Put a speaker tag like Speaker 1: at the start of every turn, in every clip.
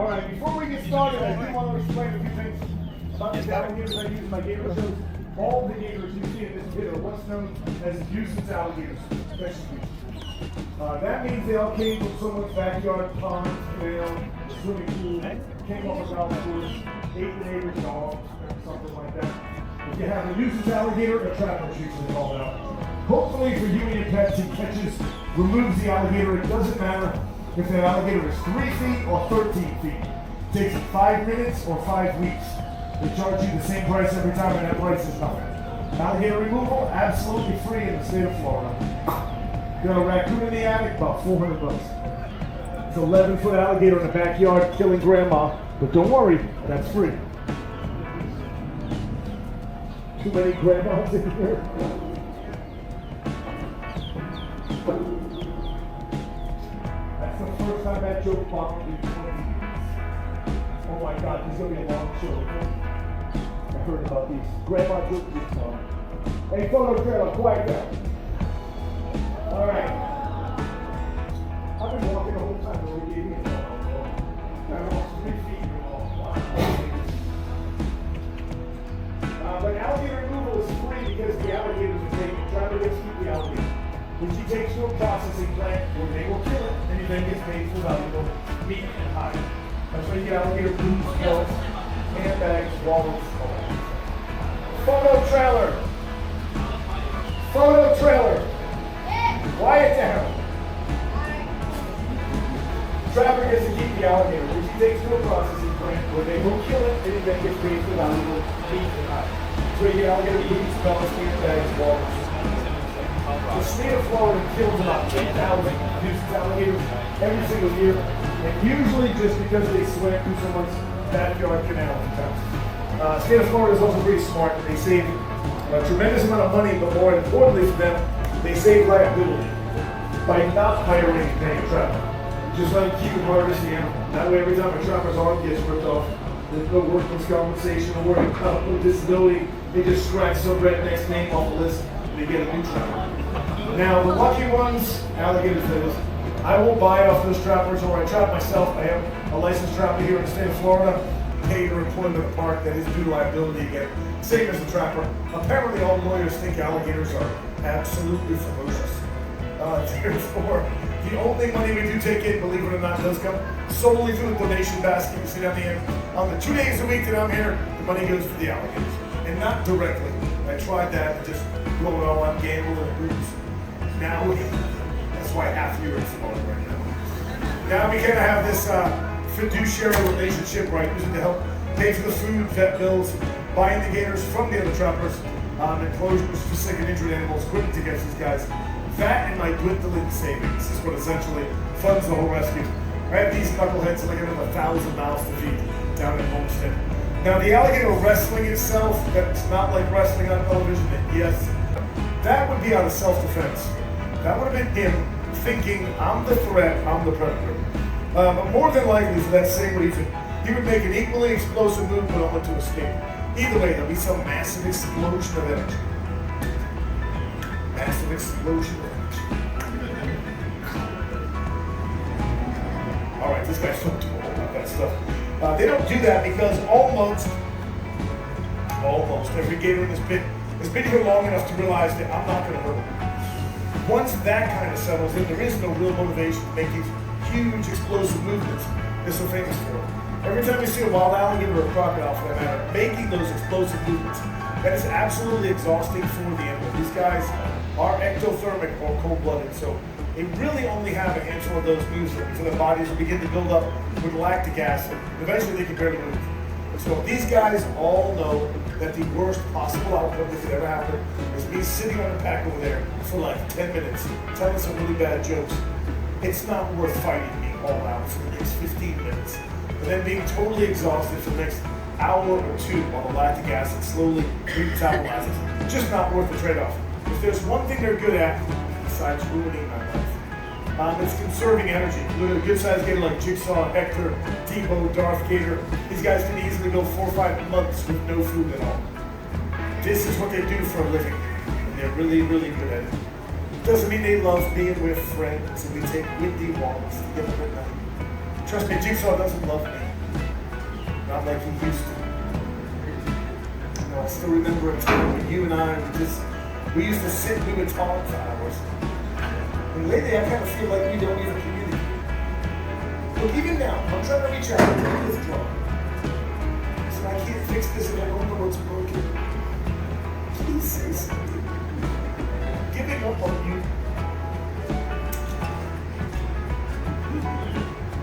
Speaker 1: All right, before we get started, I do want to explain a few things about these alligators I use in my gator shows. All the gators you see in this video are what's known as nuisance alligators, especially. That means they all came from someone's backyard, pond, canal, swimming pool, came off a golf course, ate the neighbor's dog, something like that. If you have a nuisance alligator, a trapper shoots it all out. Hopefully for you and your pets, he catches, removes the alligator. It doesn't matter if that alligator is 3 feet or 13 feet. It takes 5 minutes or 5 weeks. They charge you the same price every time, and that price is nothing. Alligator removal, absolutely free in the state of Florida. Got a raccoon in the attic, about 400 bucks. It's an 11-foot alligator in the backyard killing grandma, but don't worry, that's free. Too many grandmas in here. That's the first time that joke popped in 20 years. Oh my God, this is going to be a long show. I heard about these. Grandma jokes this time. Hey, photo trailer, quiet down. All right. I've been walking the whole time. Really gave me a phone. I walked 3 feet but alligator removal is free because the alligators are taken. Try to rescue the alligator. When she takes to a processing plant where they will kill it, and he then gets paid for valuable meat and hide. That's why you get alligator boots, pelts, handbags, wallets, all that. Photo trailer. Photo trailer. Quiet down. Trapper gets to keep the alligator, which he takes to a processing plant where they will kill it, and he then gets paid for valuable meat and hide. So you get alligator boots, pelts, handbags, wallets. The state of Florida kills about 10,000 nuisance alligators every single year, and usually just because they swam through someone's backyard canal sometimes. State of Florida is also pretty smart. They save a tremendous amount of money, but more importantly for them, they save liability by not hiring a trapper. Just let them keep and harvest the animal. That way, every time a trapper's arm gets ripped off, there's no workman's compensation or working capital disability. They just scratch some redneck's name off the list and they get a new trapper. Now, the lucky ones, alligators that is, I won't buy off those trappers or I trap myself. I am a licensed trapper here in the state of Florida. Pay your employment a park that is due to liability again. Same as the trapper. Apparently, all lawyers think alligators are absolutely ferocious. Therefore, the only money we do take in, believe it or not, does come solely through the donation basket. You see down the end. On the 2 days a week that I'm here, the money goes for the alligators, and not directly. I tried that and just blow it all on gamble and booze. Now, that's why half of you are in Florida right now. Now we kind of have this fiduciary relationship where I use it to help pay for the food, vet bills, buying the gators from the other trappers, enclosures for sick and injured animals, equipment to catch these guys. That and my dwindling savings is what essentially funds the whole rescue. I have these knuckleheads like another 1,000 miles to feed down in Homestead. Now the alligator wrestling itself, that's not like wrestling on television, yes, that would be out of self-defense. That would have been him thinking, I'm the threat, I'm the predator. But more than likely, for that same reason, he would make an equally explosive move but only to escape. Either way, there'll be some massive explosion of energy. Massive explosion of energy. All right, this guy's so too old about that stuff. They don't do that because almost every gator in this pit has been here long enough to realize that I'm not going to hurt him. Once that kind of settles in, there is no real motivation to make these huge explosive movements they're so famous for. Every time you see a wild alligator or a crocodile, for that matter, making those explosive movements, that is absolutely exhausting for the animal. These guys are ectothermic or cold-blooded, so they really only have a handful of those moves until their bodies will begin to build up with lactic acid. Eventually, they can barely move. And so these guys all know that the worst possible outcome that could ever happen is me sitting on a pack over there for like 10 minutes, telling some really bad jokes. It's not worth fighting me all out for the next 15 minutes. And then being totally exhausted for the next hour or two while the lactic acid slowly metabolizes. Just not worth the trade-off. If there's one thing they're good at, besides ruining my life, it's conserving energy. Look at a good-sized gator like Jigsaw, Hector, Debo, Darth Gator. These guys can easily go 4 or 5 months with no food at all. This is what they do for a living, and they're really, really good at it. Doesn't mean they love being with friends and we take windy walks together at night. Trust me, Jigsaw doesn't love me.
Speaker 2: not like he used to. You know, I still remember a time when you and I we used to sit and we would talk for hours. And lately I kind of feel like we don't even communicate. Look, even now, I'm trying to reach out and withdraw. So I can't fix this and I don't know what's broken. Please say something. Giving up on you.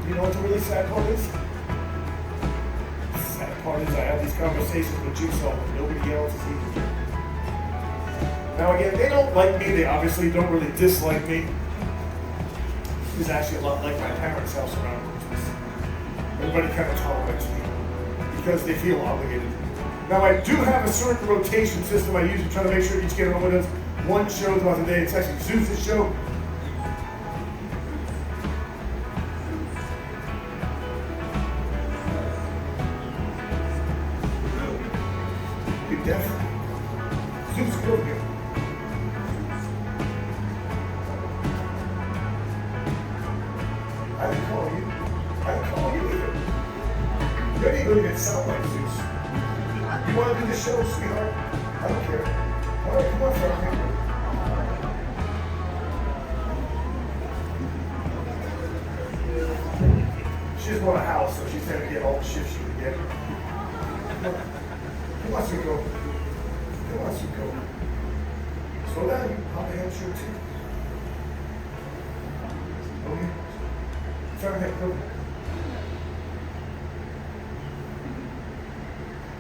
Speaker 2: You know what the really sad part is? The sad part is I have these conversations with Jigsaw and nobody else is even. Now again, they don't like me, they obviously don't really dislike me. It's actually a lot like my parents' house around Christmas. Everybody kind of tolerates me because they feel obligated. Now I do have a certain rotation system I use to try to make sure each Gator only does one show throughout the day. It's actually Zeus' show. You're deaf. Zeus, get over here. I didn't call you. I didn't call you either. You don't even sound like Zeus. You want to do the show, sweetheart? I don't care. All right, come on, Frank. She just bought a house, so she's trying to get all the shit she can get. Who wants to go? Who wants to go? Slow down. I'll answer too. Okay. Try to make